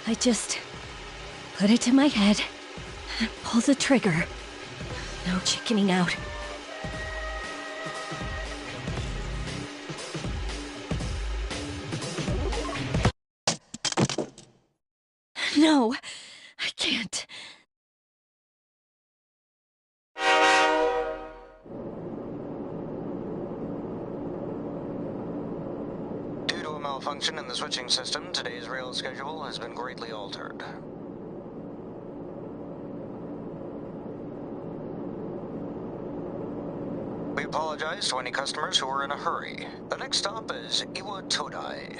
I just put it to my head and pull the trigger. No chickening out. No, I can't. Due to a malfunction in the switching system, today's rail schedule has been greatly altered. We apologize to any customers who are in a hurry. The next stop is Iwa Todai.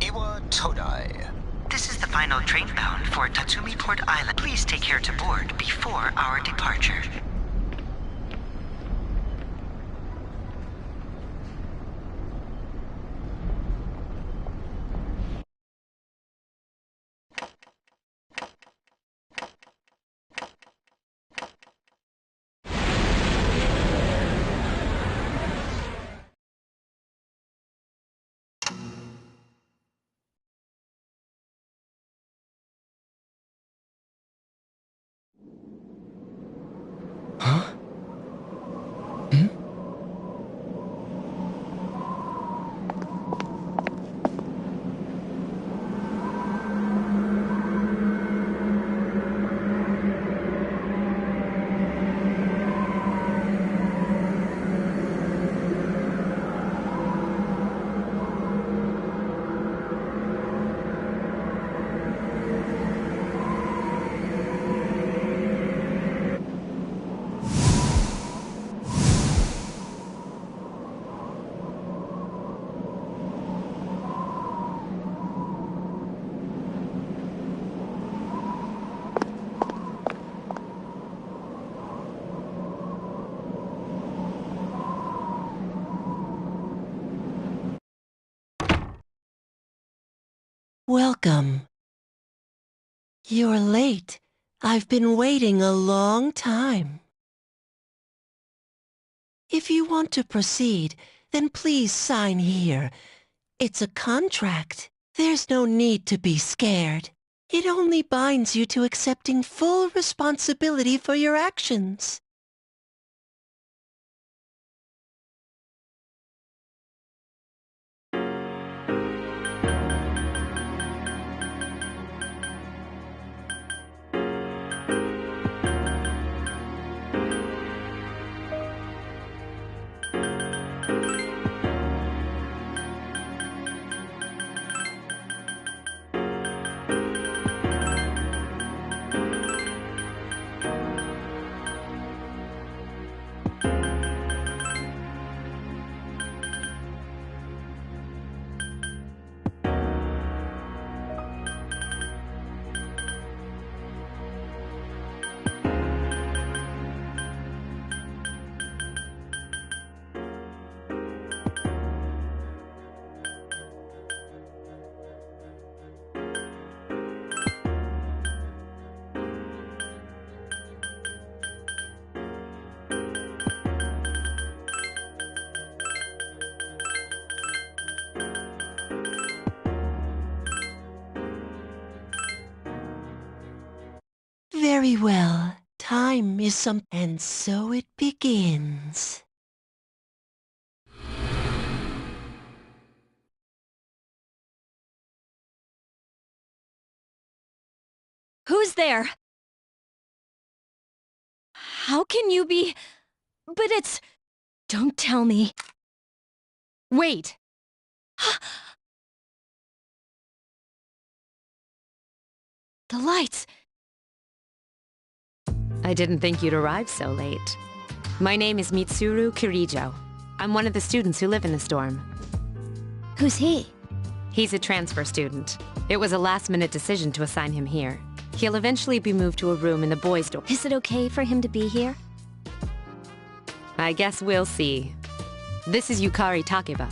Iwa Todai. This is the final train bound for Tatsumi Port Island. Please take care to board before our departure. Huh? Hmm? Welcome. You're late. I've been waiting a long time. If you want to proceed, then please sign here. It's a contract. There's no need to be scared. It only binds you to accepting full responsibility for your actions. Very well. Time is some... And so it begins. Who's there? How can you be... But it's... Don't tell me. Wait. The lights. I didn't think you'd arrive so late. My name is Mitsuru Kirijo. I'm one of the students who live in the storm. Who's he? He's a transfer student. It was a last-minute decision to assign him here. He'll eventually be moved to a room in the boys' dorm. Is it okay for him to be here? I guess we'll see. This is Yukari Takeba.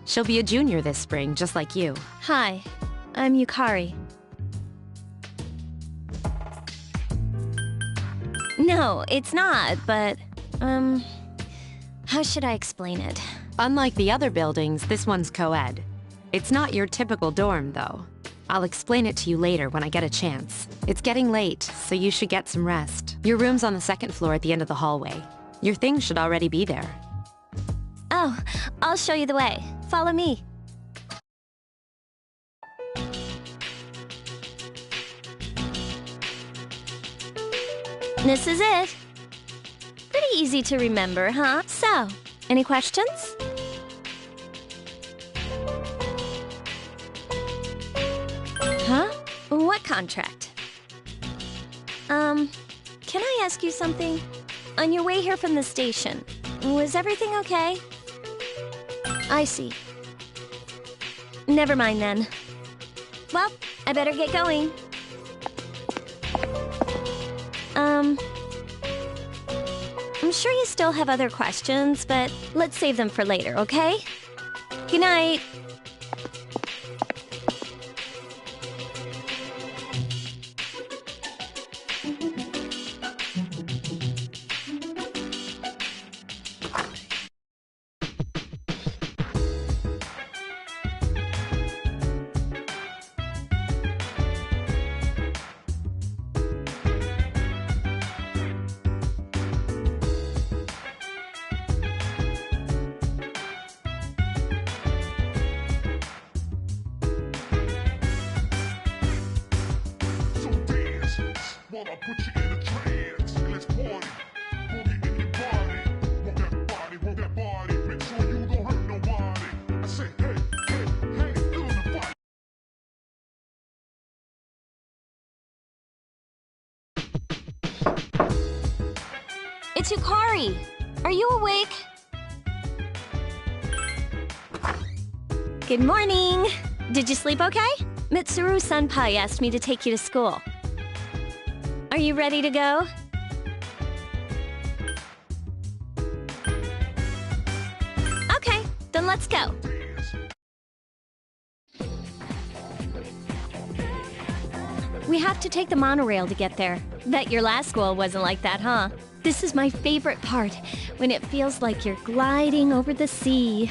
She'll be a junior this spring, just like you. Hi, I'm Yukari. No, it's not, but... How should I explain it? Unlike the other buildings, this one's co-ed. It's not your typical dorm, though. I'll explain it to you later when I get a chance. It's getting late, so you should get some rest. Your room's on the second floor at the end of the hallway. Your things should already be there. Oh, I'll show you the way. Follow me. This is it. Pretty easy to remember, huh? So, any questions? Huh? What contract? Can I ask you something? On your way here from the station, was everything okay? I see. Never mind then. Well, I better get going. I'm sure you still have other questions, but let's save them for later, okay? Good night. While I put you in a trance, let's party. Boogie in your body. Work that body, make sure you don't hurt nobody. I say, hey, hey, hey, feel the fight. It's Yukari. Are you awake? Good morning. Did you sleep okay? Mitsuru Senpai asked me to take you to school. Are you ready to go? Okay, then let's go. We have to take the monorail to get there. Bet your last school wasn't like that, huh? This is my favorite part, when it feels like you're gliding over the sea.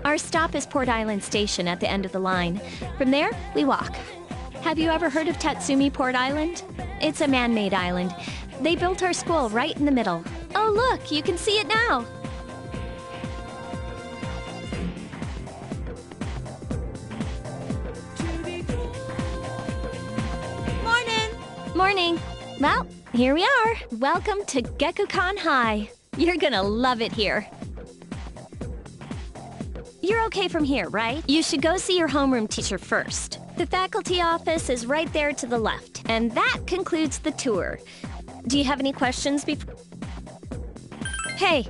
Our stop is Port Island Station at the end of the line. From there, we walk. Have you ever heard of Tatsumi Port Island? It's a man-made island. They built our school right in the middle. Oh look, you can see it now. Morning! Morning. Well, here we are. Welcome to Gekukan High. You're gonna love it here. You're okay from here, right? You should go see your homeroom teacher first. The faculty office is right there to the left. And that concludes the tour. Do you have any questions before? Hey,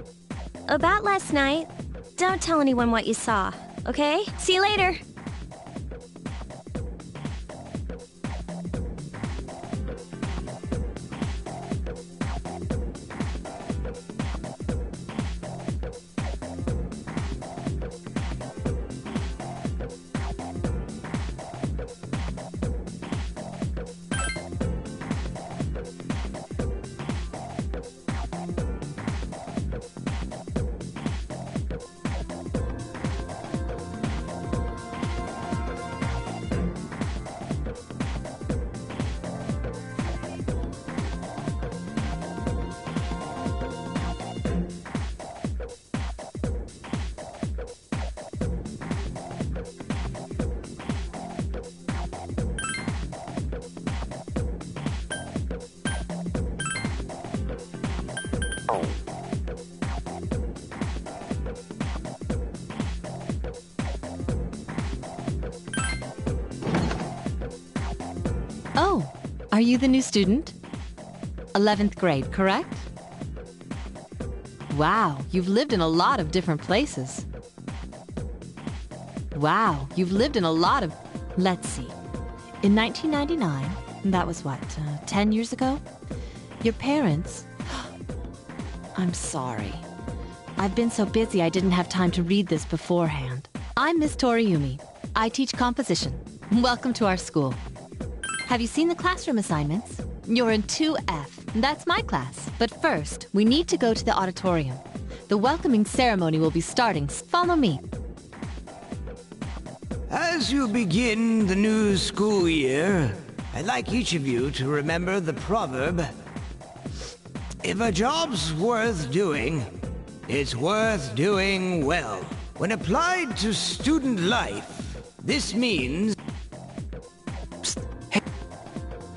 about last night, don't tell anyone what you saw, okay? See you later. Oh, are you the new student? 11th grade, correct? Wow, you've lived in a lot of different places. Wow, you've lived in a lot of... Let's see. In 1999, that was what, 10 years ago? Your parents... I'm sorry. I've been so busy I didn't have time to read this beforehand. I'm Miss Toriumi. I teach composition. Welcome to our school. Have you seen the classroom assignments? You're in 2F. That's my class. But first, we need to go to the auditorium. The welcoming ceremony will be starting. Follow me. As you begin the new school year, I'd like each of you to remember the proverb, if a job's worth doing, it's worth doing well. When applied to student life, this means... Psst. Hey,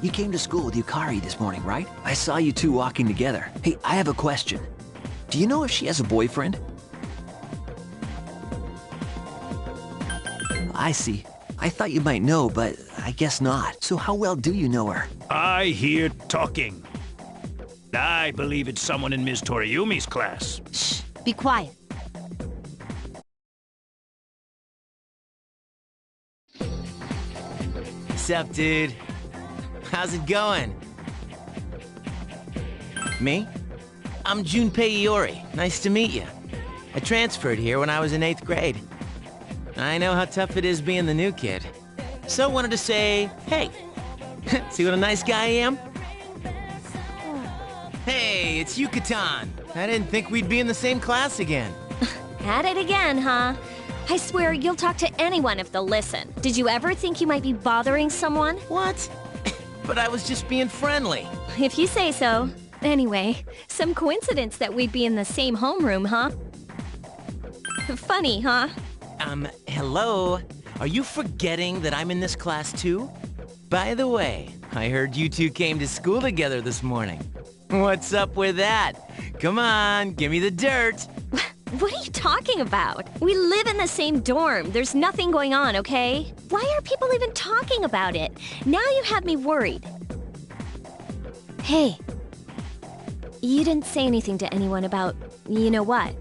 you came to school with Yukari this morning, right? I saw you two walking together. Hey, I have a question. Do you know if she has a boyfriend? I see. I thought you might know, but I guess not. So how well do you know her? I hear talking. I believe it's someone in Ms. Toriumi's class. Shh, be quiet. Sup, dude? How's it going? Me? I'm Junpei Iori. Nice to meet you. I transferred here when I was in 8th grade. I know how tough it is being the new kid. So wanted to say, hey, see what a nice guy I am? Hey, it's Yucatan. I didn't think we'd be in the same class again. At it again, huh? I swear you'll talk to anyone if they'll listen. Did you ever think you might be bothering someone? What? But I was just being friendly. If you say so. Anyway, some coincidence that we'd be in the same homeroom, huh? Funny, huh? Hello? Are you forgetting that I'm in this class too? By the way, I heard you two came to school together this morning. What's up with that? Come on, give me the dirt. What are you talking about? We live in the same dorm. There's nothing going on, okay? Why are people even talking about it? Now you have me worried. Hey. You didn't say anything to anyone about you know what,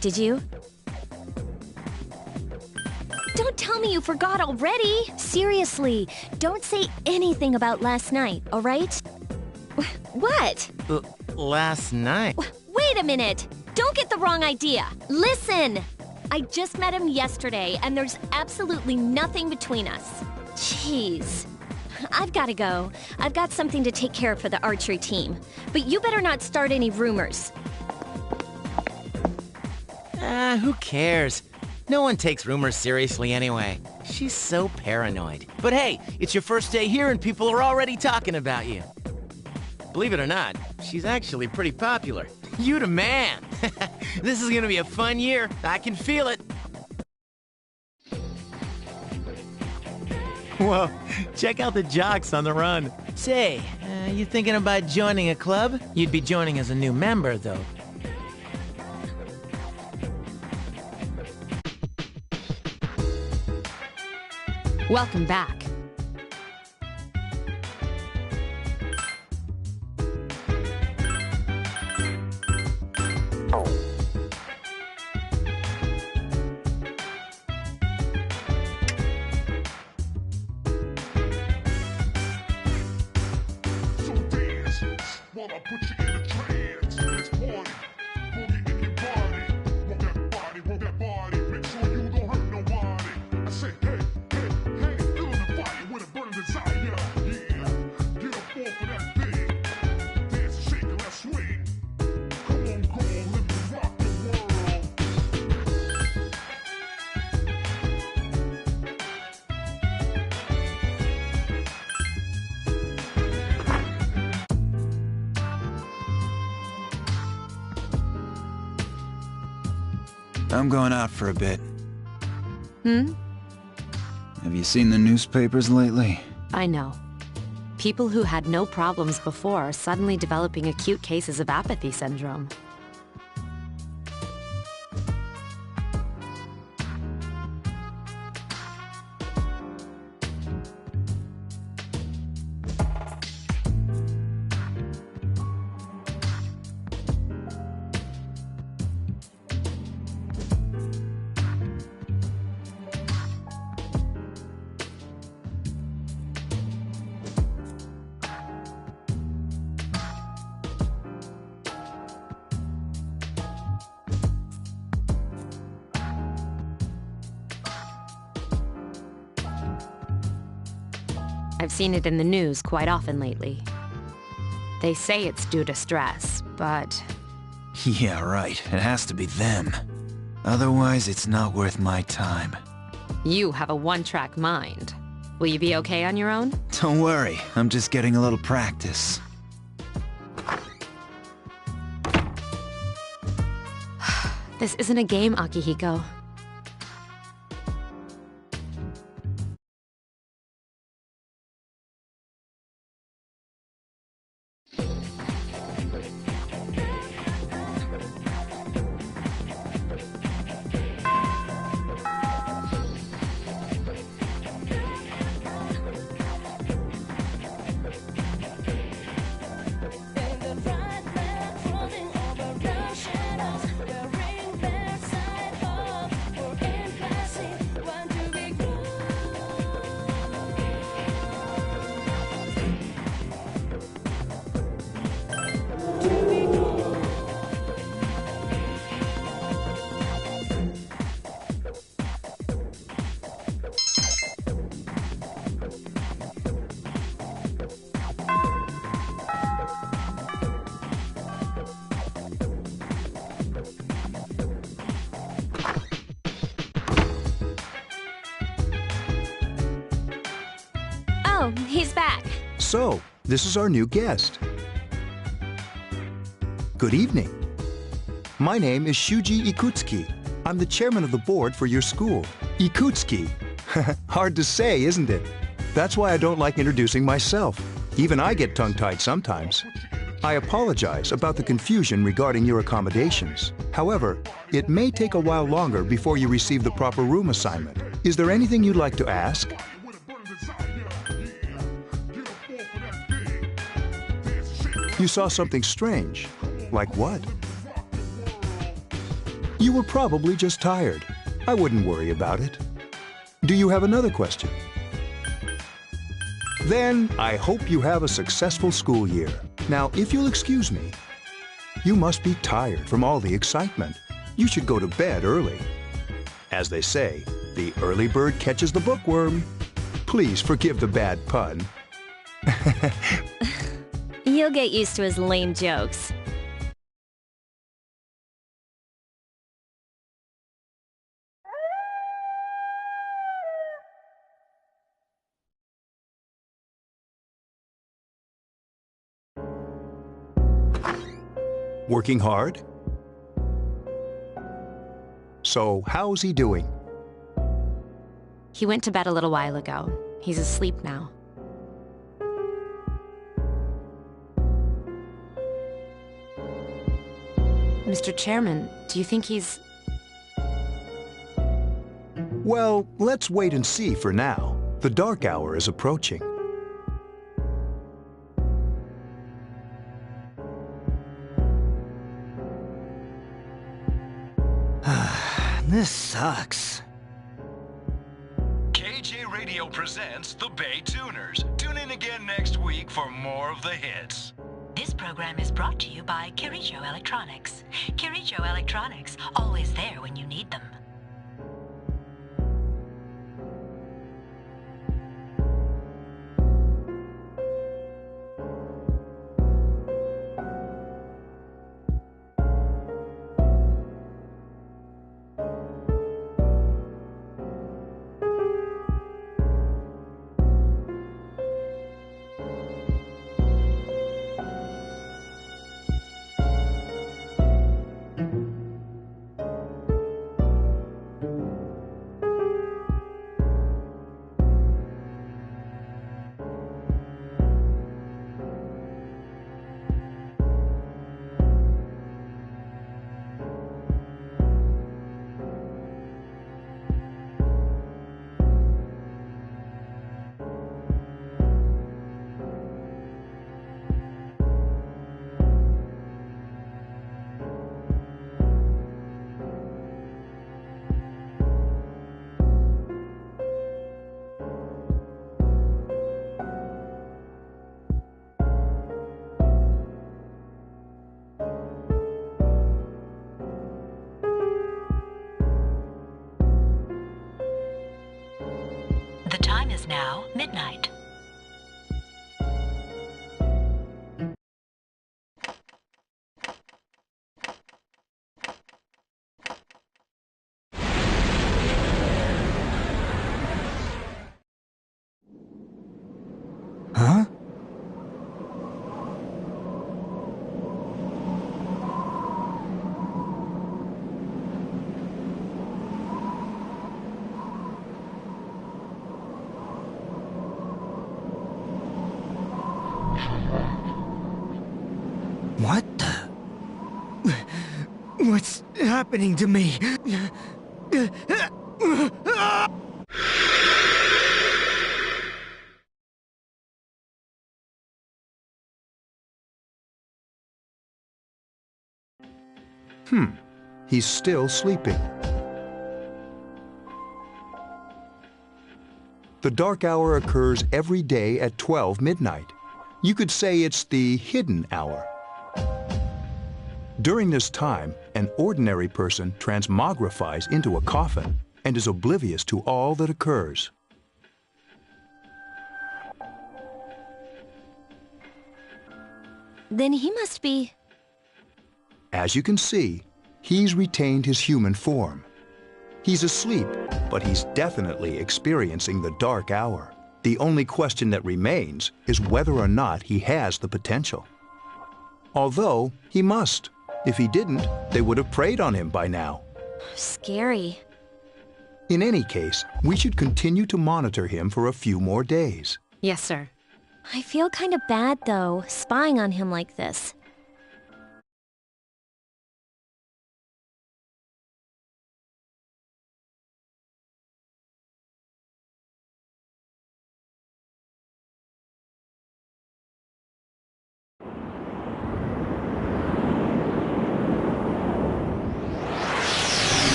did you? Don't tell me you forgot already! Seriously, don't say anything about last night, alright? What? Last night? Wait a minute! Don't get the wrong idea! Listen! I just met him yesterday, and there's absolutely nothing between us. Jeez. I've gotta go. I've got something to take care of for the archery team. But you better not start any rumors. Who cares? No one takes rumors seriously anyway. She's so paranoid. But hey, it's your first day here and people are already talking about you. Believe it or not, she's actually pretty popular. You the man! This is gonna be a fun year. I can feel it. Whoa, check out the jocks on the run. Say, you thinking about joining a club? You'd be joining as a new member, though. Welcome back. So dance, while I put you in a trance. Let's party, boogie in your body. Roll that body, make sure you don't hurt nobody. I say, hey, hey, hey, feel the fire with a burning desire. Yeah, get up off of that thing. Dance and shake and let's swing. Come on, girl, let me rock the world. I'm going out for a bit. Hmm? Have you seen the newspapers lately? I know. People who had no problems before are suddenly developing acute cases of apathy syndrome. I've seen it in the news quite often lately. They say it's due to stress, but... Yeah, right. It has to be them. Otherwise, it's not worth my time. You have a one-track mind. Will you be okay on your own? Don't worry, I'm just getting a little practice. This isn't a game, Akihiko. Oh, he's back. So, this is our new guest. Good evening. My name is Shuji Ikutsuki. I'm the chairman of the board for your school. Ikutsuki. Hard to say, isn't it? That's why I don't like introducing myself. Even I get tongue-tied sometimes. I apologize about the confusion regarding your accommodations. However, it may take a while longer before you receive the proper room assignment. Is there anything you'd like to ask? You saw something strange. Like what? You were probably just tired. I wouldn't worry about it. Do you have another question? Then I hope you have a successful school year. Now, if you'll excuse me, you must be tired from all the excitement. You should go to bed early. As they say, the early bird catches the bookworm. Please forgive the bad pun. You'll get used to his lame jokes. Working hard? So, how's he doing? He went to bed a little while ago. He's asleep now. Mr. Chairman, do you think he's... Well, let's wait and see for now. The dark hour is approaching. This sucks. KJ Radio presents the Bay Tuners. Tune in again next week for more of the hits. This program is brought to you by Kirijo Electronics. Kirijo Electronics, always there when you need them. The time is now midnight. What's happening to me? He's still sleeping. The dark hour occurs every day at 12 midnight. You could say it's the hidden hour. During this time, an ordinary person transmogrifies into a coffin and is oblivious to all that occurs. Then he must be... As you can see, he's retained his human form. He's asleep, but he's definitely experiencing the dark hour. The only question that remains is whether or not he has the potential. Although, he must. If he didn't, they would have preyed on him by now. Scary. In any case, we should continue to monitor him for a few more days. Yes, sir. I feel kind of bad, though, spying on him like this.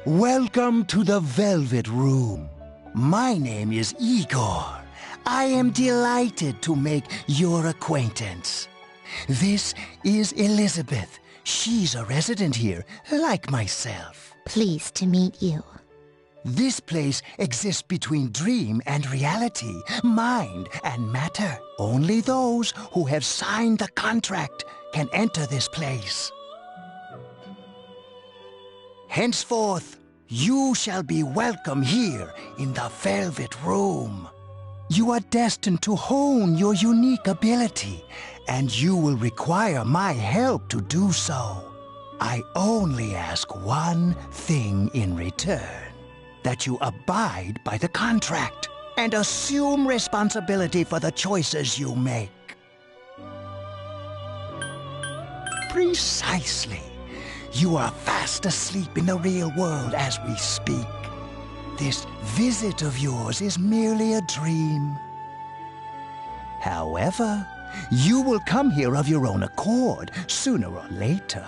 Welcome to the Velvet Room. My name is Igor. I am delighted to make your acquaintance. This is Elizabeth. She's a resident here, like myself. Pleased to meet you. This place exists between dream and reality, mind and matter. Only those who have signed the contract can enter this place. Henceforth, you shall be welcome here in the Velvet Room. You are destined to hone your unique ability, and you will require my help to do so. I only ask one thing in return, that you abide by the contract and assume responsibility for the choices you make. Precisely. You are fast asleep in the real world as we speak. This visit of yours is merely a dream. However, you will come here of your own accord, sooner or later.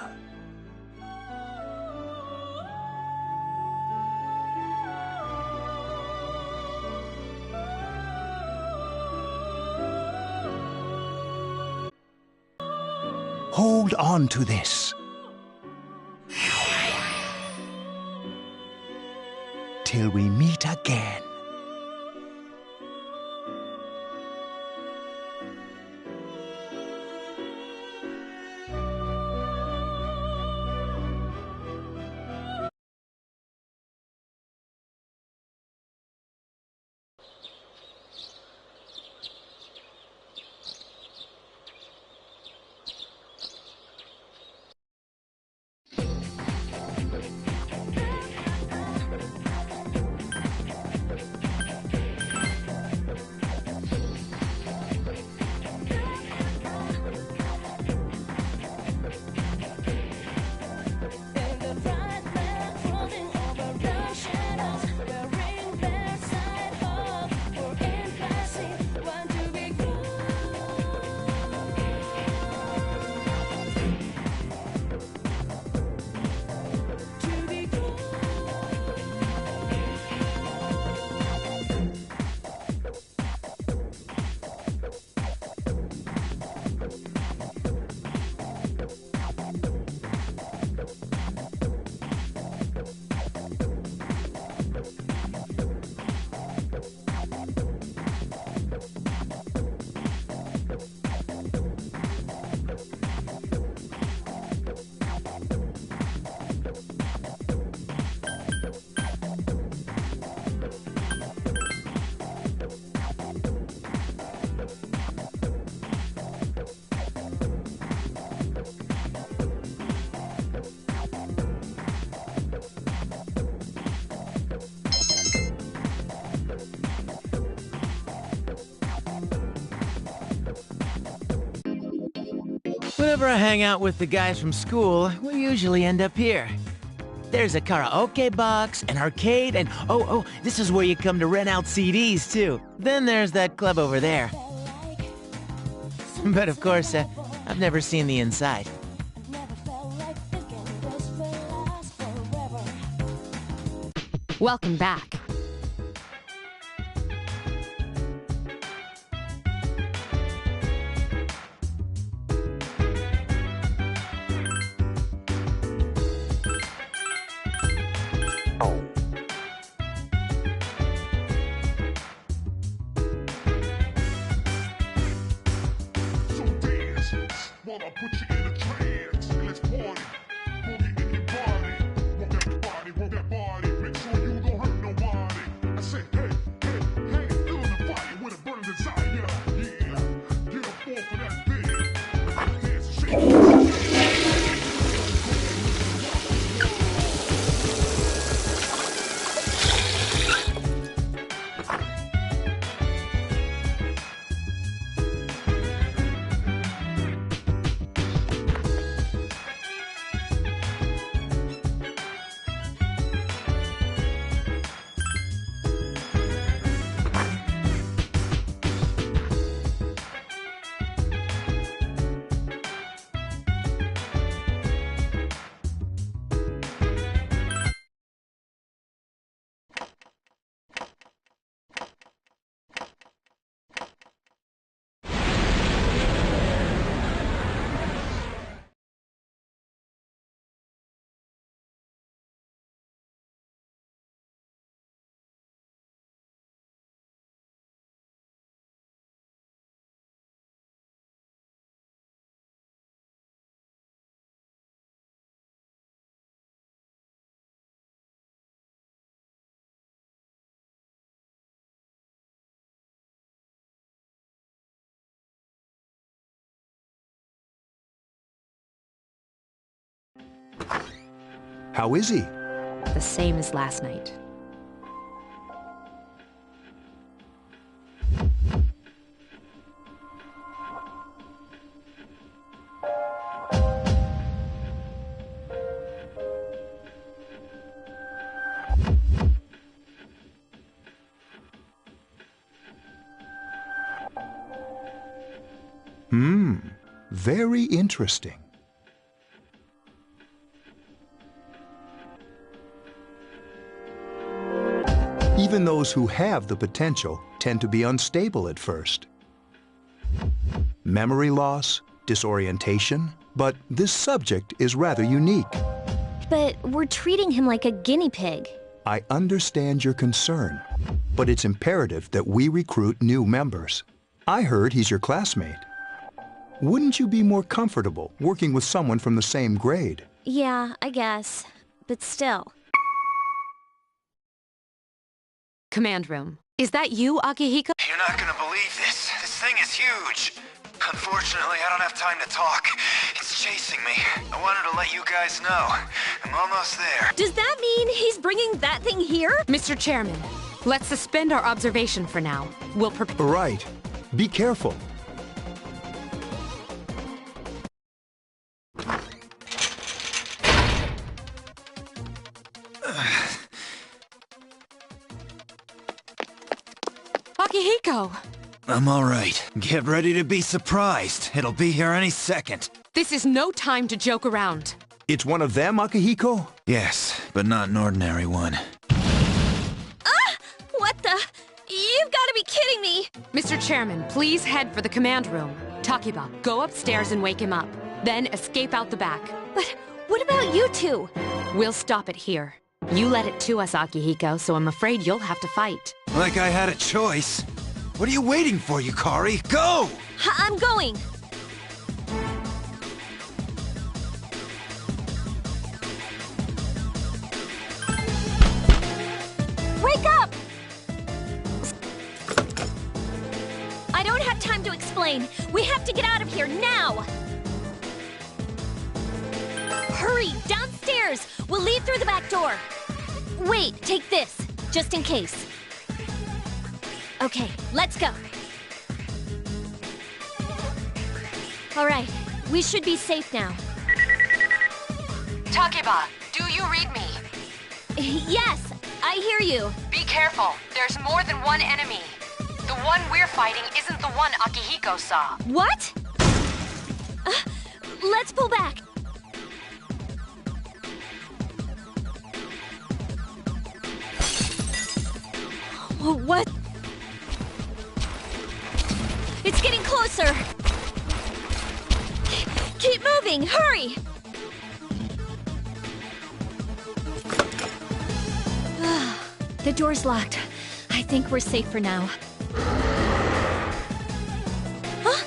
Hold on to this. Till we meet again. Whenever I hang out with the guys from school, we usually end up here. There's a karaoke box, an arcade, and oh, this is where you come to rent out CDs, too. Then there's that club over there. But of course, I've never seen the inside. Welcome back. So dance while I put you in a trance. Let's party. Boogie in your body. Walk that body. Make sure you don't hurt nobody. I say, hey, hey, hey, feeling the fire when it burns inside. Yeah, get up off of that thing. Dance and shake. How is he? The same as last night. Very interesting. Even those who have the potential tend to be unstable at first. Memory loss, disorientation, but this subject is rather unique. But we're treating him like a guinea pig. I understand your concern, but it's imperative that we recruit new members. I heard he's your classmate. Wouldn't you be more comfortable working with someone from the same grade? Yeah, I guess. But still. Command room. Is that you, Akihiko? You're not gonna believe this. This thing is huge. Unfortunately, I don't have time to talk. It's chasing me. I wanted to let you guys know. I'm almost there. Does that mean he's bringing that thing here? Mr. Chairman, let's suspend our observation for now. We'll prepare. Right. Be careful. Akihiko! I'm all right. Get ready to be surprised. It'll be here any second. This is no time to joke around. It's one of them, Akihiko? Yes, but not an ordinary one. Ah! What the? You've got to be kidding me! Mr. Chairman, please head for the command room. Takiba, go upstairs and wake him up. Then escape out the back. But what about you two? We'll stop it here. You led it to us, Akihiko, so I'm afraid you'll have to fight. Like I had a choice. What are you waiting for, Yukari? Go! I'm going! Wake up! I don't have time to explain. We have to get out of here now! Hurry, downstairs! We'll leave through the back door. Wait, take this, just in case. Okay, let's go. All right, We should be safe now. Takeba, do you read me? Yes, I hear you. Be careful. There's more than one enemy. The one we're fighting isn't the one Akihiko saw. What? Let's pull back. What? It's getting closer. Keep moving, hurry! The door's locked. I think we're safe for now. Huh?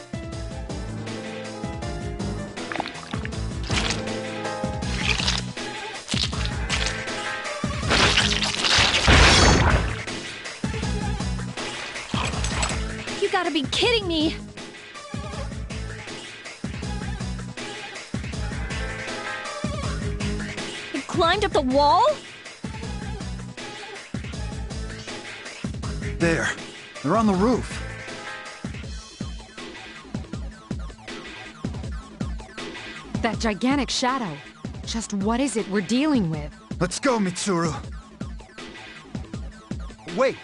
You gotta be kidding me! It climbed up the wall? There. They're on the roof. That gigantic shadow. Just what is it we're dealing with? Let's go, Mitsuru. Wait.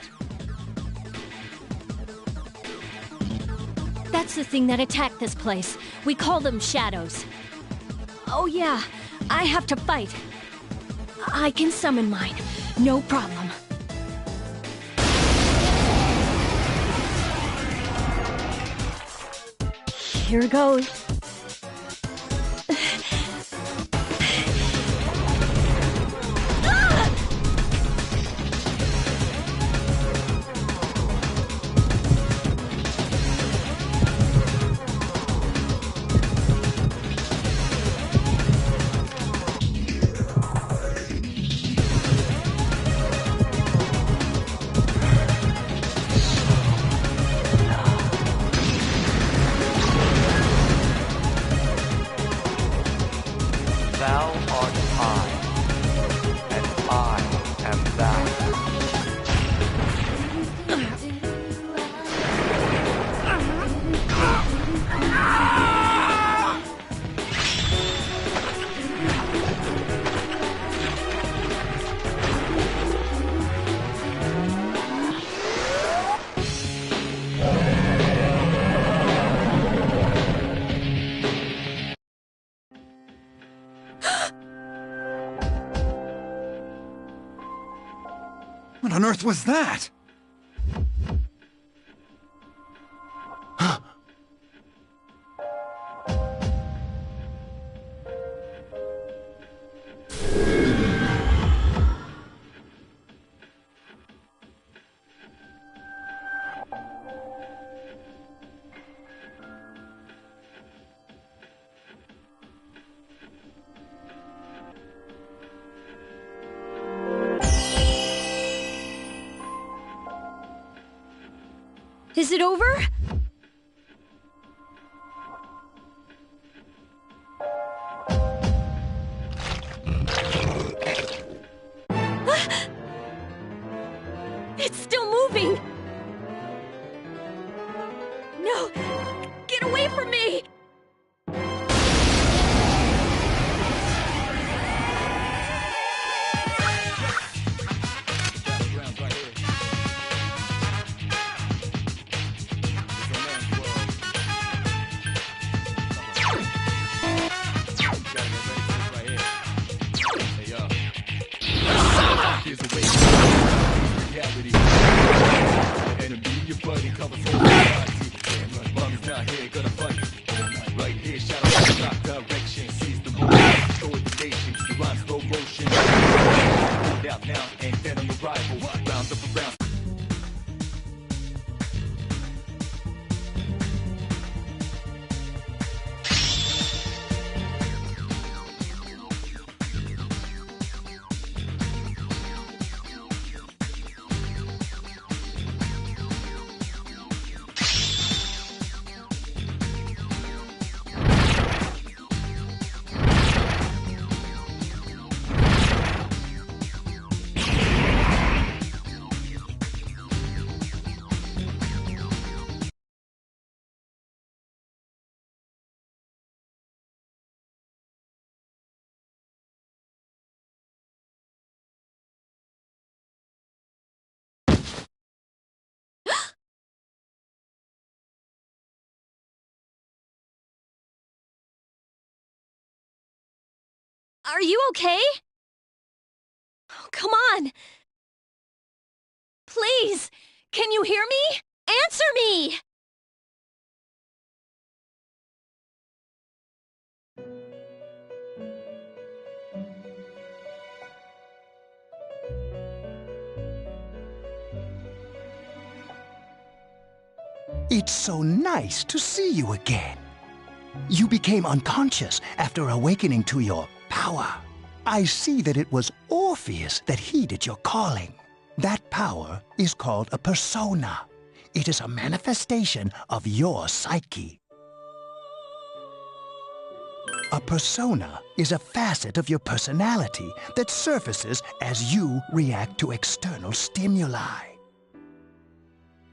That's the thing that attacked this place. We call them shadows. Oh yeah, I have to fight. I can summon mine. No problem. Here goes. Thou art I, and I am thou. What on earth was that? Is it over? It's still moving! No! Get away from me! Are you okay? Oh, come on! Please! Can you hear me? Answer me! It's so nice to see you again. You became unconscious after awakening to your power. I see that it was Orpheus that heeded your calling. That power is called a persona. It is a manifestation of your psyche. A persona is a facet of your personality that surfaces as you react to external stimuli.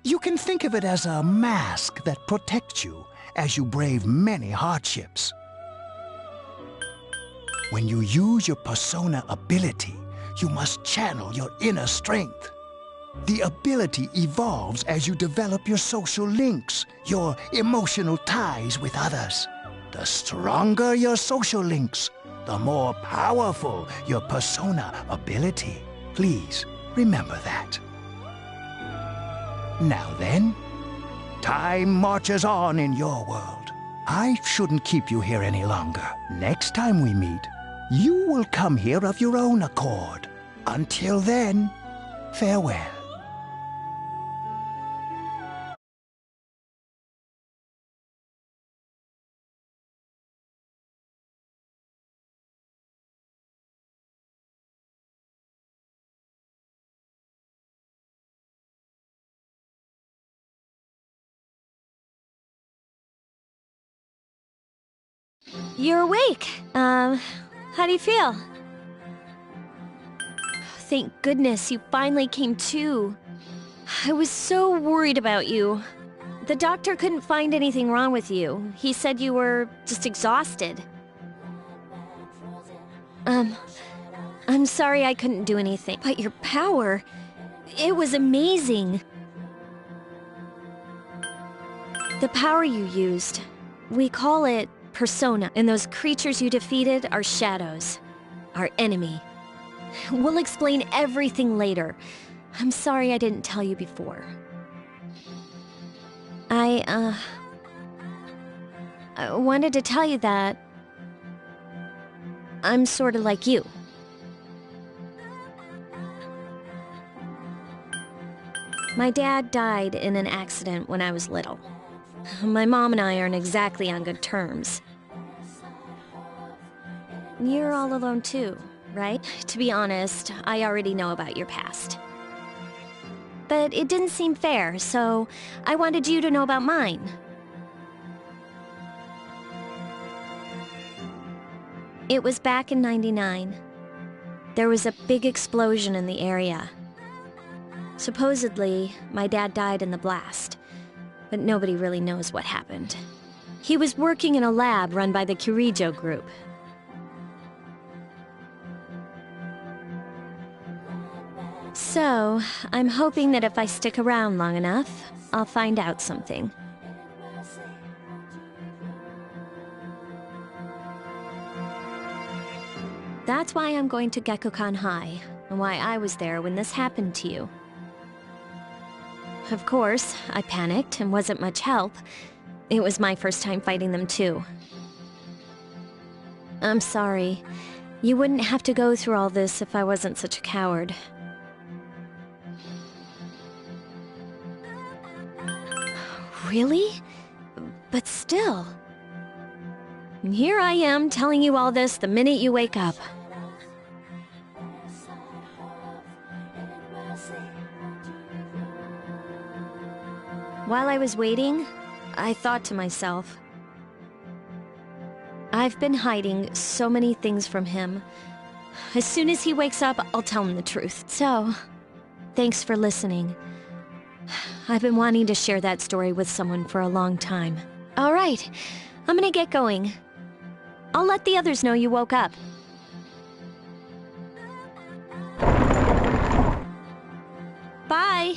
You can think of it as a mask that protects you as you brave many hardships. When you use your persona ability, you must channel your inner strength. The ability evolves as you develop your social links, your emotional ties with others. The stronger your social links, the more powerful your persona ability. Please remember that. Now then, time marches on in your world. I shouldn't keep you here any longer. Next time we meet, you will come here of your own accord. Until then, farewell. You're awake. How do you feel? Thank goodness you finally came to. I was so worried about you. The doctor couldn't find anything wrong with you. He said you were just exhausted. I'm sorry I couldn't do anything, but your power, it was amazing. The power you used, we call it persona, and those creatures you defeated are shadows, our enemy. We'll explain everything later. I'm sorry I didn't tell you before. I wanted to tell you that I'm sort of like you. My dad died in an accident when I was little. My mom and I aren't exactly on good terms. You're all alone too, right? To be honest, I already know about your past. But it didn't seem fair, so I wanted you to know about mine. It was back in '99. There was a big explosion in the area. Supposedly, my dad died in the blast, but nobody really knows what happened. He was working in a lab run by the Kirijo group. So, I'm hoping that if I stick around long enough, I'll find out something. That's why I'm going to Gekkoukan High, and why I was there when this happened to you. Of course, I panicked and wasn't much help. It was my first time fighting them too. I'm sorry. You wouldn't have to go through all this if I wasn't such a coward. Really? But still. Here I am telling you all this the minute you wake up. While I was waiting, I thought to myself, I've been hiding so many things from him. As soon as he wakes up, I'll tell him the truth. So, thanks for listening. I've been wanting to share that story with someone for a long time. All right, I'm gonna get going. I'll let the others know you woke up. Bye!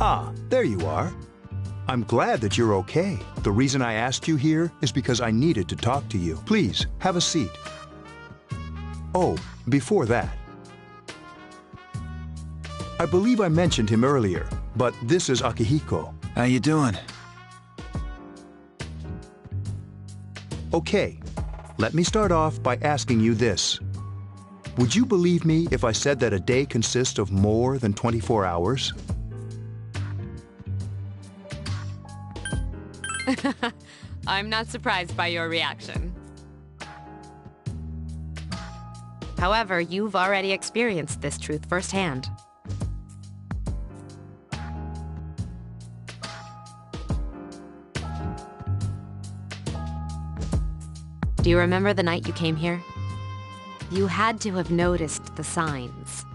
Ah, there you are. I'm glad that you're okay. The reason I asked you here is because I needed to talk to you. Please, have a seat. Oh, before that. I believe I mentioned him earlier, but this is Akihiko. How you doing? Okay, let me start off by asking you this. Would you believe me if I said that a day consists of more than 24 hours? I'm not surprised by your reaction. However, you've already experienced this truth firsthand. Do you remember the night you came here? You had to have noticed the signs.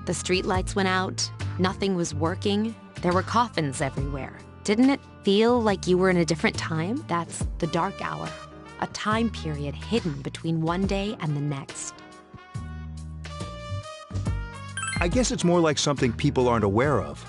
The streetlights went out, nothing was working, there were coffins everywhere. Didn't it feel like you were in a different time? That's the dark hour, a time period hidden between one day and the next. I guess it's more like something people aren't aware of.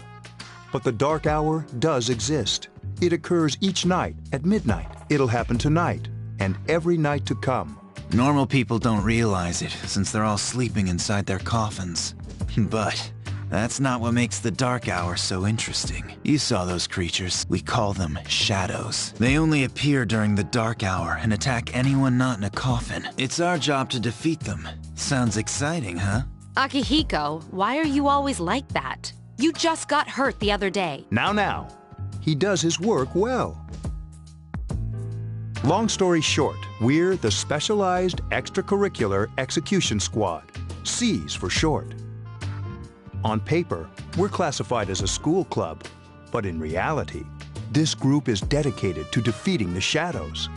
But the dark hour does exist. It occurs each night at midnight. It'll happen tonight and every night to come. Normal people don't realize it, since they're all sleeping inside their coffins. But that's not what makes the dark hour so interesting. You saw those creatures. We call them shadows. They only appear during the dark hour and attack anyone not in a coffin. It's our job to defeat them. Sounds exciting, huh? Akihiko, why are you always like that? You just got hurt the other day. Now. He does his work well. Long story short, we're the Specialized Extracurricular Execution Squad, SEAS for short. On paper, we're classified as a school club, but in reality, this group is dedicated to defeating the shadows.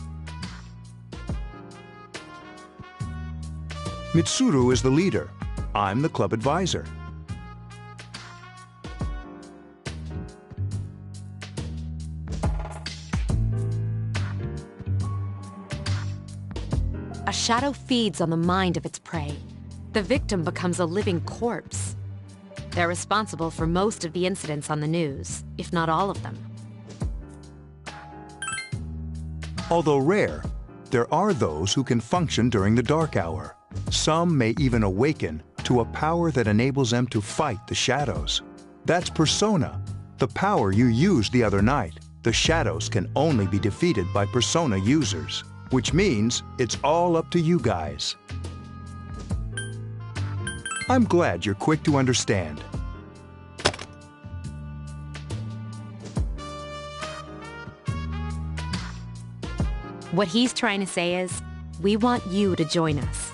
Mitsuru is the leader. I'm the club advisor. A shadow feeds on the mind of its prey. The victim becomes a living corpse. They're responsible for most of the incidents on the news, if not all of them. Although rare, there are those who can function during the dark hour. Some may even awaken to a power that enables them to fight the shadows. That's Persona, the power you used the other night. The shadows can only be defeated by Persona users, which means it's all up to you guys. I'm glad you're quick to understand. What he's trying to say is, we want you to join us.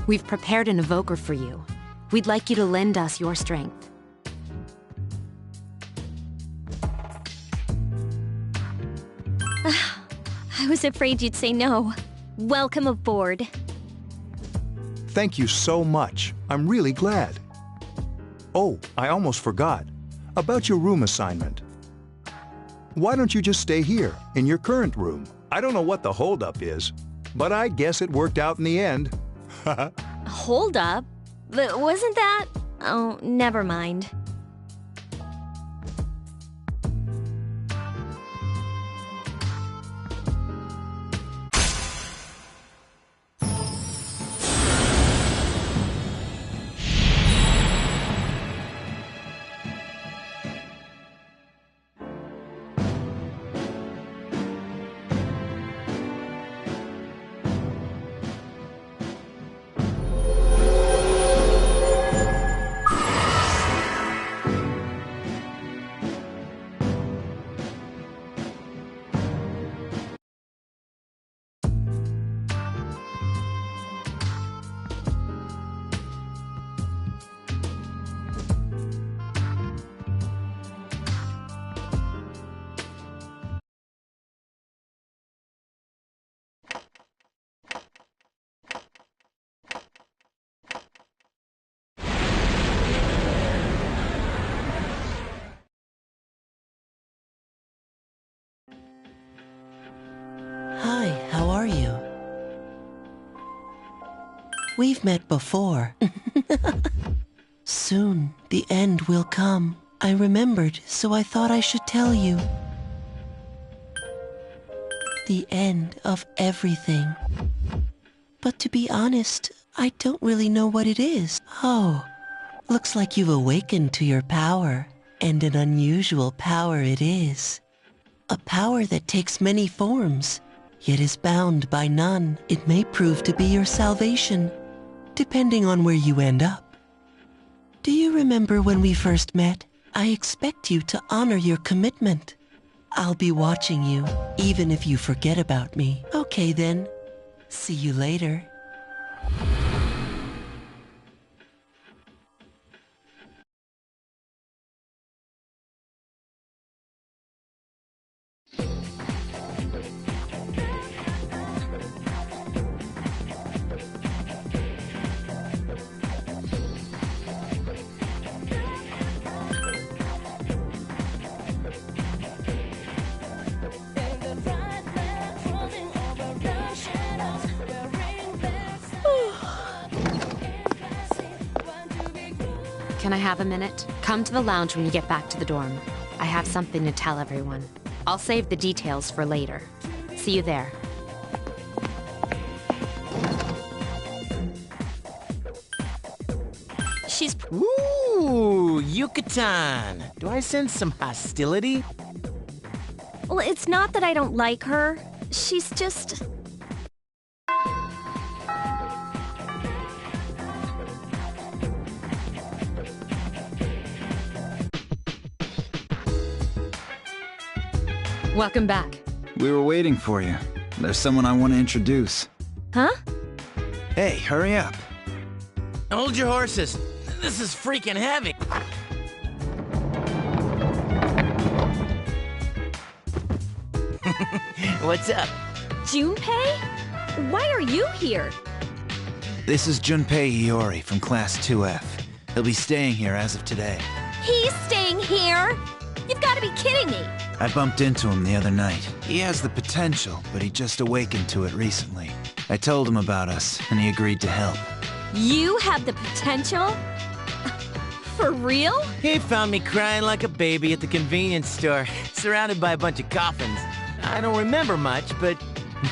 We've prepared an evoker for you. We'd like you to lend us your strength. I was afraid you'd say no. Welcome aboard. Thank you so much. I'm really glad. Oh, I almost forgot. About your room assignment. Why don't you just stay here, in your current room? I don't know what the holdup is, but I guess it worked out in the end. Hold up? Wasn't that? Oh, never mind. Hi, how are you? We've met before. Soon, the end will come. I remembered, so I thought I should tell you. The end of everything. But to be honest, I don't really know what it is. Oh, looks like you've awakened to your power, and an unusual power it is. A power that takes many forms, yet is bound by none. It may prove to be your salvation, depending on where you end up. Do you remember when we first met? I expect you to honor your commitment. I'll be watching you, even if you forget about me. Okay then. See you later. Can I have a minute? Come to the lounge when you get back to the dorm. I have something to tell everyone. I'll save the details for later. See you there. She's... Ooh, Yucatan! Do I sense some hostility? Well, it's not that I don't like her. She's just... Welcome back. We were waiting for you. There's someone I want to introduce. Huh? Hey, hurry up. Hold your horses. This is freaking heavy. What's up? Junpei? Why are you here? This is Junpei Iori from Class 2F. He'll be staying here as of today. He's staying here? You've got to be kidding me. I bumped into him the other night. He has the potential, but he just awakened to it recently. I told him about us, and he agreed to help. You have the potential? For real? He found me crying like a baby at the convenience store, surrounded by a bunch of coffins. I don't remember much, but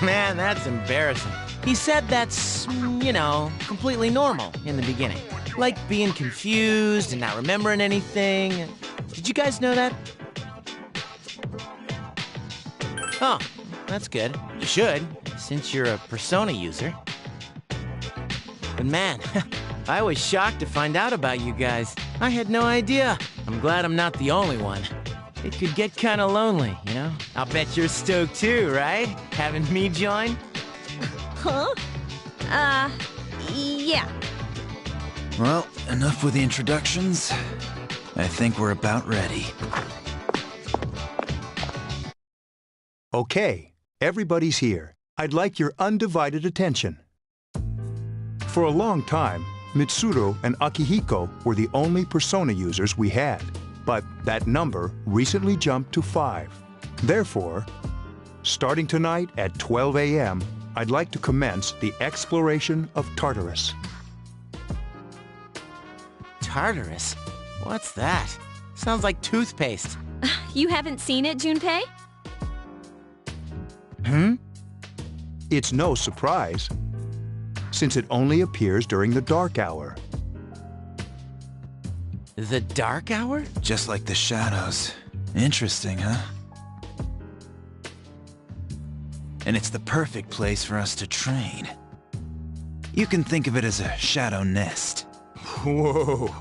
man, that's embarrassing. He said that's, you know, completely normal in the beginning. Like being confused and not remembering anything. Did you guys know that? Oh, that's good. You should, since you're a Persona user. But man, I was shocked to find out about you guys. I had no idea. I'm glad I'm not the only one. It could get kinda lonely, you know? I'll bet you're stoked too, right? Having me join? Huh? Yeah. Well, enough with the introductions. I think we're about ready. Okay, everybody's here. I'd like your undivided attention. For a long time, Mitsuru and Akihiko were the only Persona users we had, but that number recently jumped to 5. Therefore, starting tonight at 12 a.m., I'd like to commence the exploration of Tartarus. Tartarus? What's that? Sounds like toothpaste. You haven't seen it, Junpei? It's no surprise, since it only appears during the dark hour. The dark hour? Just like the shadows. Interesting, huh? And it's the perfect place for us to train. You can think of it as a shadow nest. Whoa.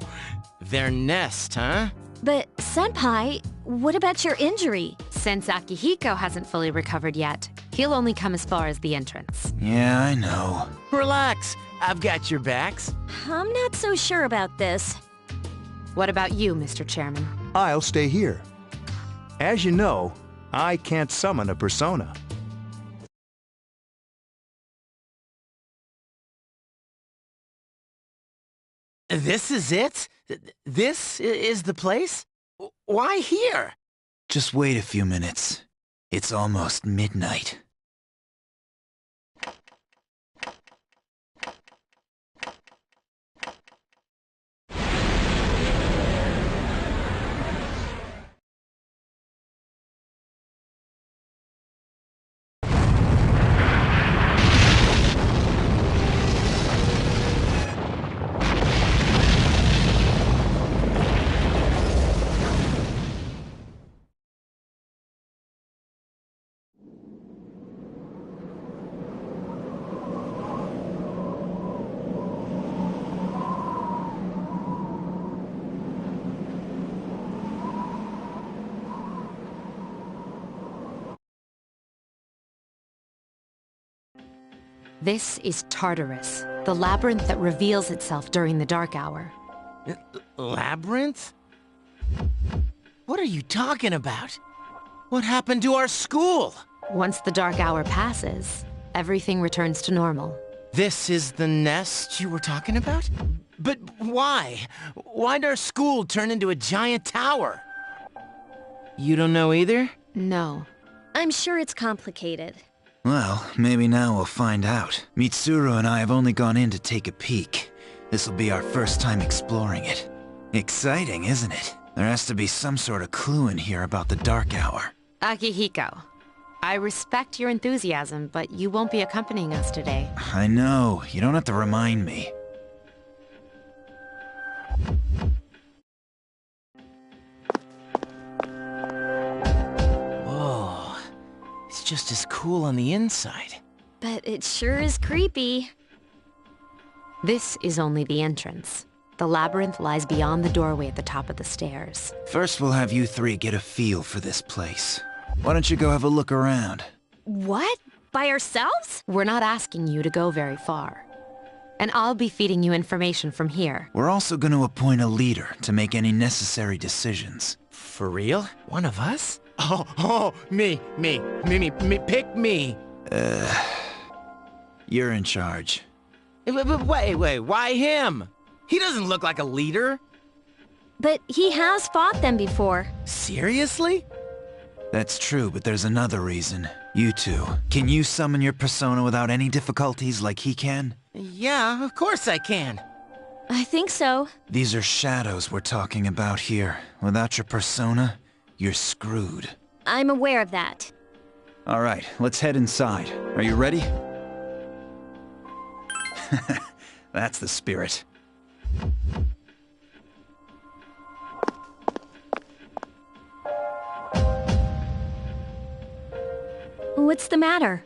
Their nest, huh? But, Senpai, what about your injury? Since Akihiko hasn't fully recovered yet, he'll only come as far as the entrance. Yeah, I know. Relax. I've got your backs. I'm not so sure about this. What about you, Mr. Chairman? I'll stay here. As you know, I can't summon a persona. This is it? This is the place? Why here? Just wait a few minutes. It's almost midnight. This is Tartarus, the labyrinth that reveals itself during the dark hour. Labyrinth? What are you talking about? What happened to our school? Once the dark hour passes, everything returns to normal. This is the nest you were talking about? But why? Why'd our school turn into a giant tower? You don't know either? No. I'm sure it's complicated. Well, maybe now we'll find out. Mitsuru and I have only gone in to take a peek. This'll be our first time exploring it. Exciting, isn't it? There has to be some sort of clue in here about the dark hour. Akihiko, I respect your enthusiasm, but you won't be accompanying us today. I know. You don't have to remind me. Whoa. It's just as cool on the inside. But it sure is creepy. This is only the entrance. The labyrinth lies beyond the doorway at the top of the stairs. First, we'll have you three get a feel for this place. Why don't you go have a look around? What? By ourselves? We're not asking you to go very far. And I'll be feeding you information from here. We're also going to appoint a leader to make any necessary decisions. For real? One of us? Oh, me, pick me. You're in charge. Wait, why him? He doesn't look like a leader. But he has fought them before. Seriously? That's true, but there's another reason. You two, can you summon your persona without any difficulties like he can? Yeah, of course I can. I think so. These are shadows we're talking about here. Without your persona, you're screwed. I'm aware of that. All right, let's head inside. Are you ready? That's the spirit. What's the matter?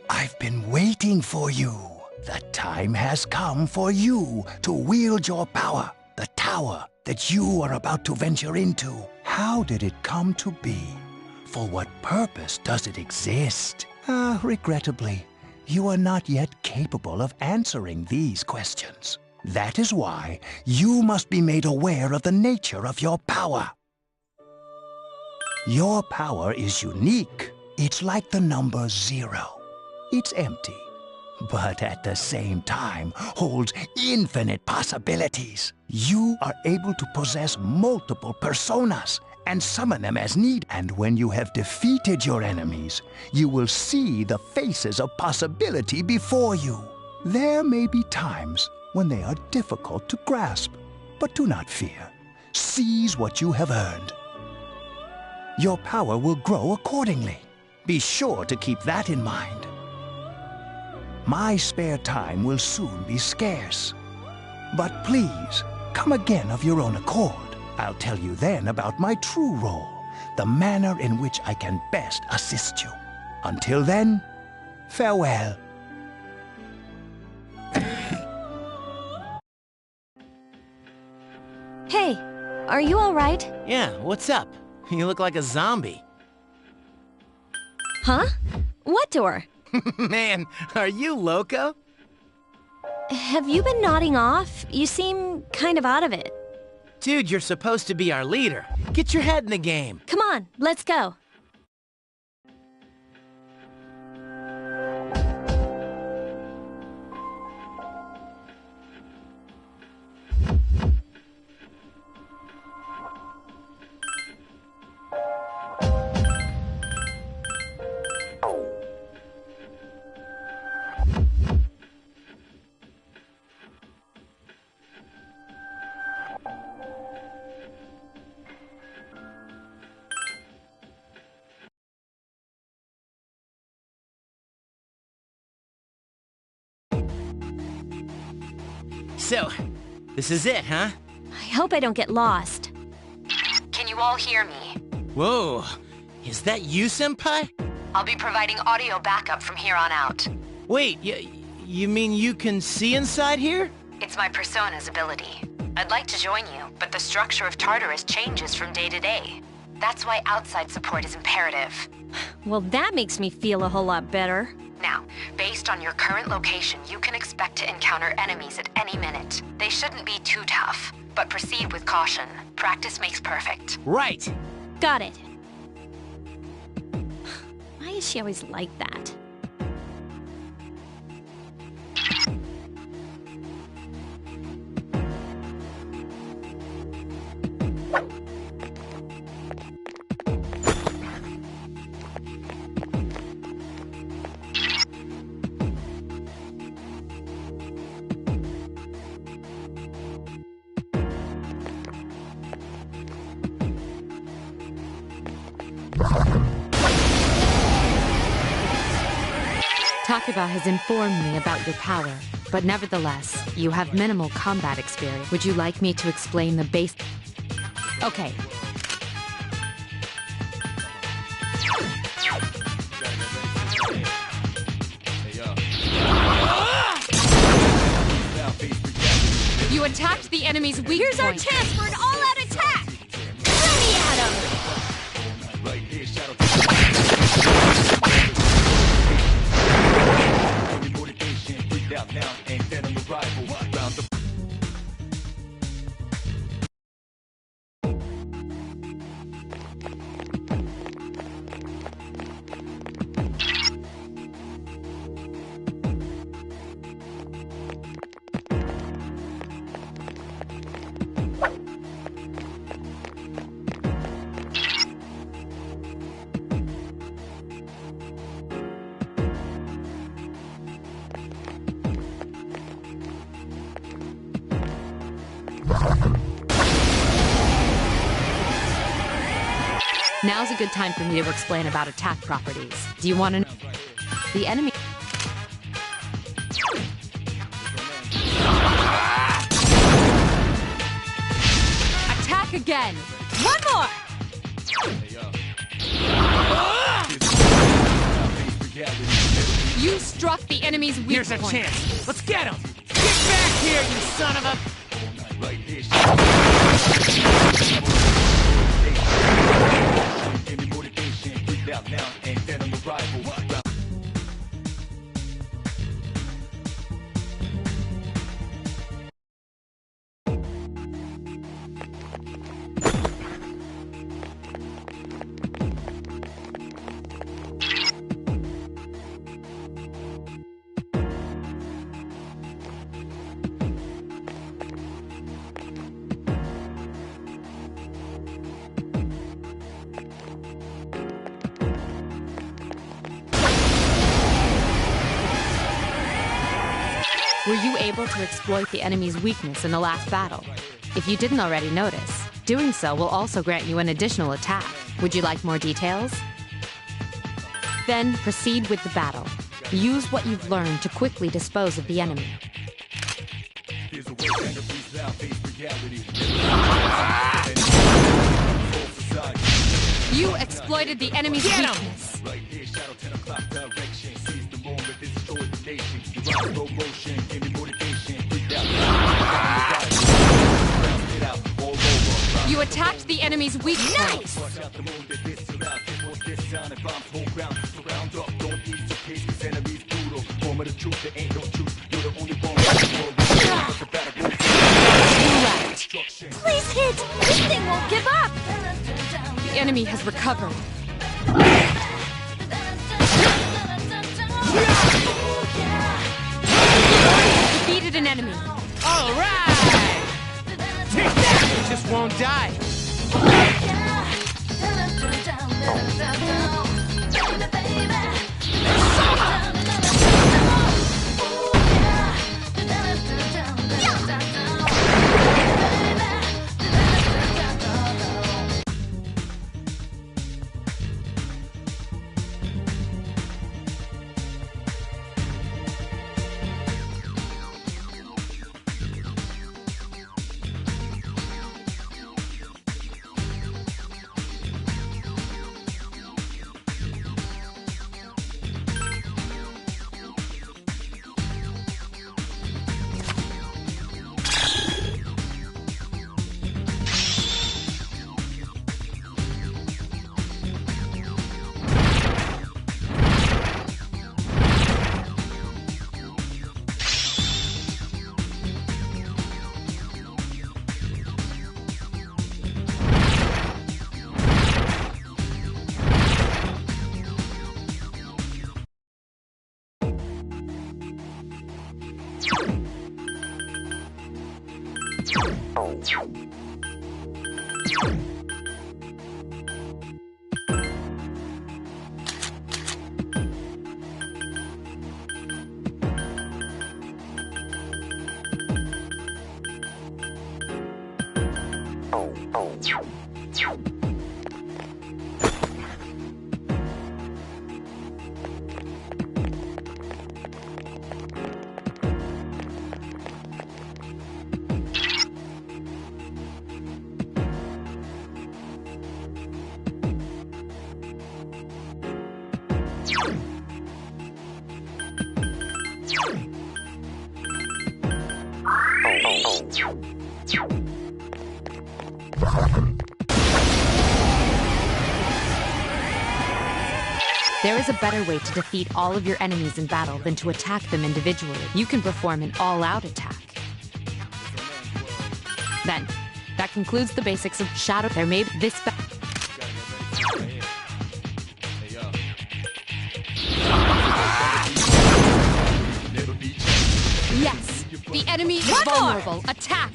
I've been waiting for you. The time has come for you to wield your power, the tower that you are about to venture into. How did it come to be? For what purpose does it exist? Regrettably, you are not yet capable of answering these questions. That is why you must be made aware of the nature of your power. Your power is unique. It's like the number 0. It's empty, but at the same time holds infinite possibilities. You are able to possess multiple personas and summon them as need. And when you have defeated your enemies, you will see the faces of possibility before you. There may be times when they are difficult to grasp, but do not fear. Seize what you have earned. Your power will grow accordingly. Be sure to keep that in mind. My spare time will soon be scarce. But please, come again of your own accord. I'll tell you then about my true role, the manner in which I can best assist you. Until then, farewell. Hey, are you all right? Yeah, what's up? You look like a zombie. Huh? What door? Man, are you loco? Have you been nodding off? You seem kind of out of it. Dude, you're supposed to be our leader. Get your head in the game. Come on, let's go. So, this is it, huh? I hope I don't get lost. Can you all hear me? Whoa, is that you, Senpai? I'll be providing audio backup from here on out. Wait, You mean you can see inside here? It's my Persona's ability. I'd like to join you, but the structure of Tartarus changes from day to day. That's why outside support is imperative. Well, that makes me feel a whole lot better. Now, based on your current location, you can expect to encounter enemies at any minute. They shouldn't be too tough, but proceed with caution. Practice makes perfect. Right. Got it. Why is she always like that? Takeba has informed me about your power, but nevertheless, you have minimal combat experience. Would you like me to explain the base? Okay. You attacked the enemy's weak Here's our point. chance for an all-out attack! Throw me at him! Now's a good time for me to explain about attack properties. Do you want to know? The enemy... Attack again! One more! You struck the enemy's weak Here's a point. chance. Let's get him! Get back here, you son of a... Were you able to exploit the enemy's weakness in the last battle? If you didn't already notice, doing so will also grant you an additional attack. Would you like more details? Then proceed with the battle. Use what you've learned to quickly dispose of the enemy. You exploited the enemy's weakness. You attacked the enemy's weak point. Nice! Please hit! This thing won't give up! The enemy has recovered. Defeated an enemy. All right! Take that! You just won't die. There is a better way to defeat all of your enemies in battle than to attack them individually. You can perform an all-out attack. Then, that concludes the basics of Shadow. There may be this. Yes, the enemy is vulnerable. Attack!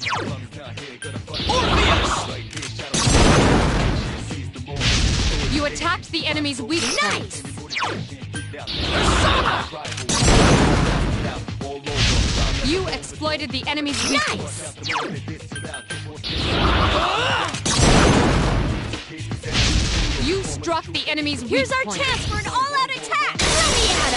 You attacked the enemy's weak point. You exploited the enemy's weakness. You struck the enemy's weak Here's our point. chance for an all-out attack! Throw me at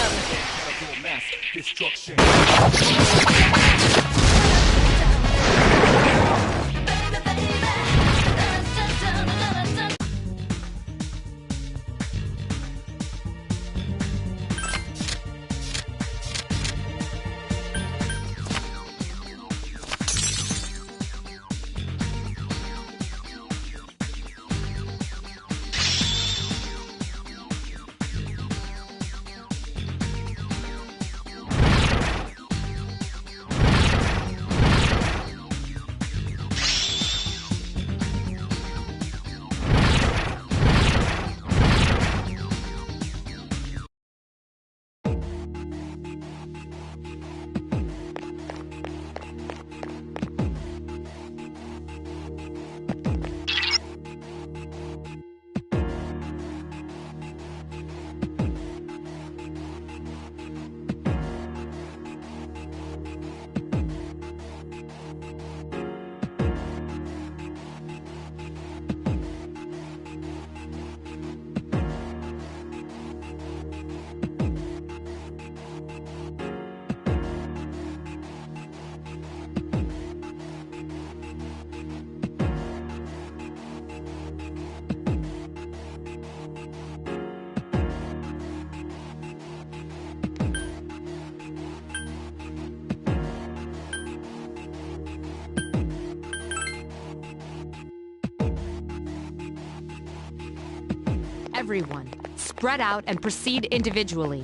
Everyone, spread out and proceed individually.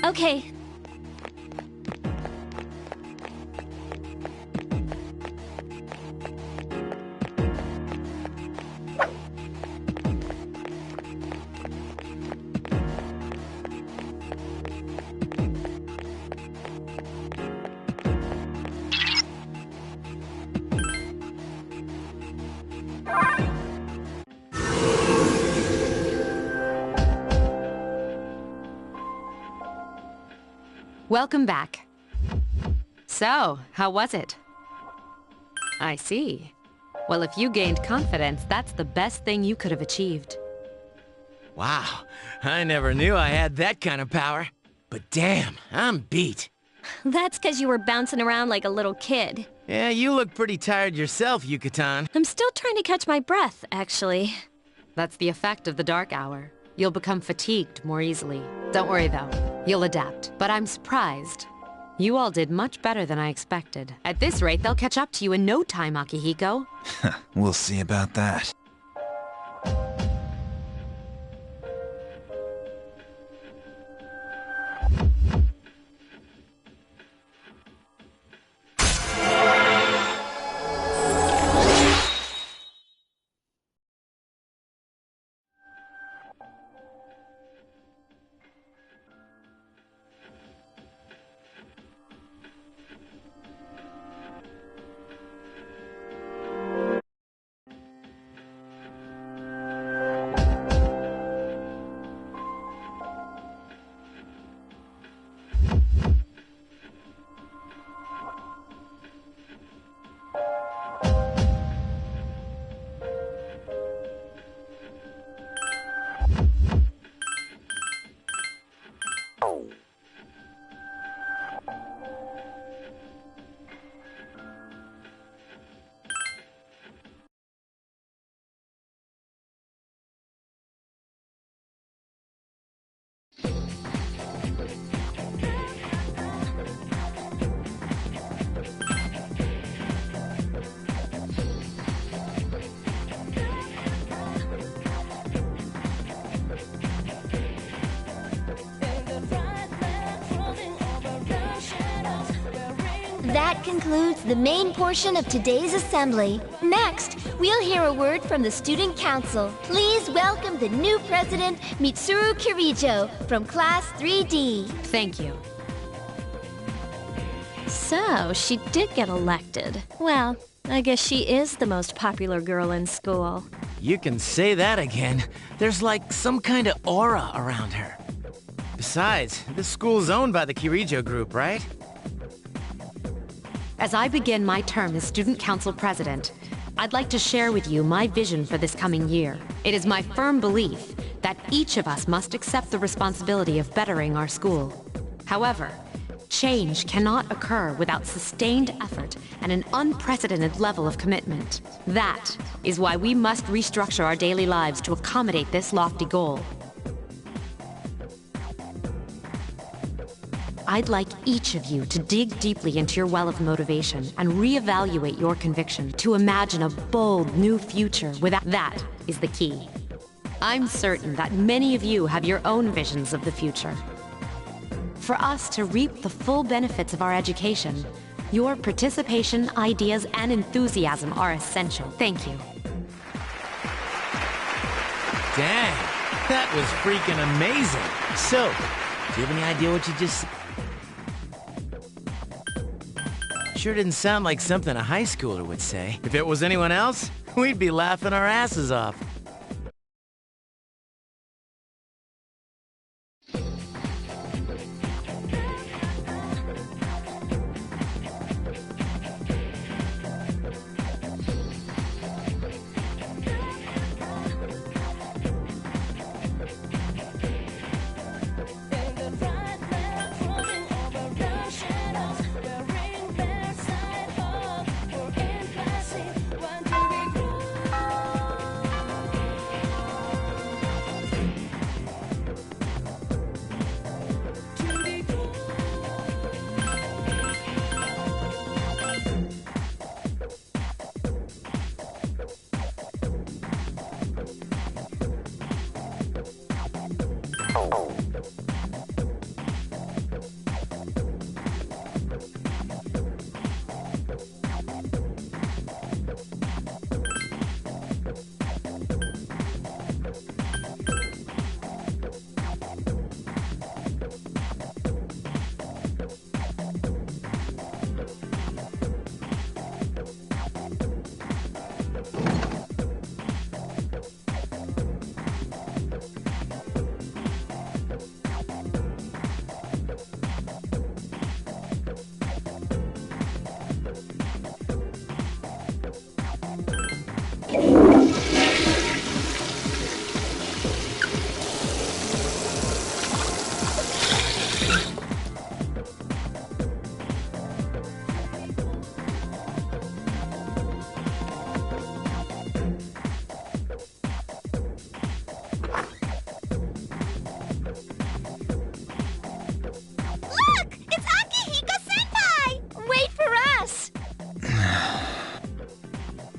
Okay. Welcome back. So, how was it? I see. Well, if you gained confidence, that's the best thing you could have achieved. Wow, I never knew I had that kind of power. But damn, I'm beat. That's because you were bouncing around like a little kid. Yeah, you look pretty tired yourself, Yucatan. I'm still trying to catch my breath, actually. That's the effect of the dark hour. You'll become fatigued more easily. Don't worry, though. You'll adapt. But I'm surprised. You all did much better than I expected. At this rate, they'll catch up to you in no time, Akihiko. We'll see about that. concludes the main portion of today's assembly. Next, we'll hear a word from the Student Council. Please welcome the new president, Mitsuru Kirijo, from Class 3D. Thank you. So, she did get elected. Well, I guess she is the most popular girl in school. You can say that again. There's like some kind of aura around her. Besides, this school's owned by the Kirijo Group, right? As I begin my term as Student Council President, I'd like to share with you my vision for this coming year. It is my firm belief that each of us must accept the responsibility of bettering our school. However, change cannot occur without sustained effort and an unprecedented level of commitment. That is why we must restructure our daily lives to accommodate this lofty goal. I'd like each of you to dig deeply into your well of motivation and reevaluate your conviction to imagine a bold new future without that is the key. I'm certain that many of you have your own visions of the future. For us to reap the full benefits of our education, your participation, ideas, and enthusiasm are essential. Thank you. Dang, that was freaking amazing. So, do you have any idea what you just... Sure didn't sound like something a high schooler would say. If it was anyone else, we'd be laughing our asses off.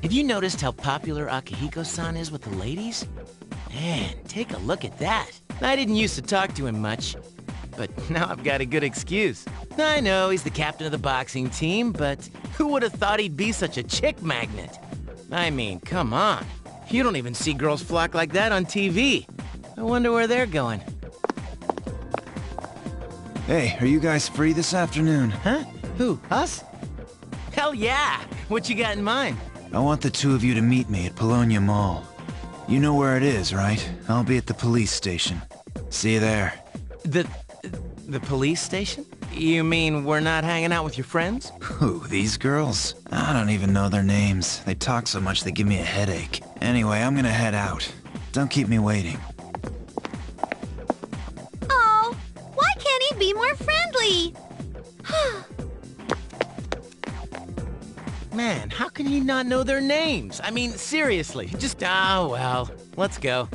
Have you noticed how popular Akihiko-san is with the ladies? Man, take a look at that. I didn't used to talk to him much, but now I've got a good excuse. I know he's the captain of the boxing team, but who would have thought he'd be such a chick magnet? I mean, come on. You don't even see girls flock like that on TV. I wonder where they're going. Hey, are you guys free this afternoon? Huh? Who, us? Hell yeah! What you got in mind? I want the two of you to meet me at Polonia Mall. You know where it is, right? I'll be at the police station. See you there. The police station? You mean we're not hanging out with your friends? Who, these girls? I don't even know their names. They talk so much they give me a headache. Anyway, I'm gonna head out. Don't keep me waiting. Oh, why can't he be more friendly? Man, how can he not know their names? I mean, seriously, just... Ah, well, let's go.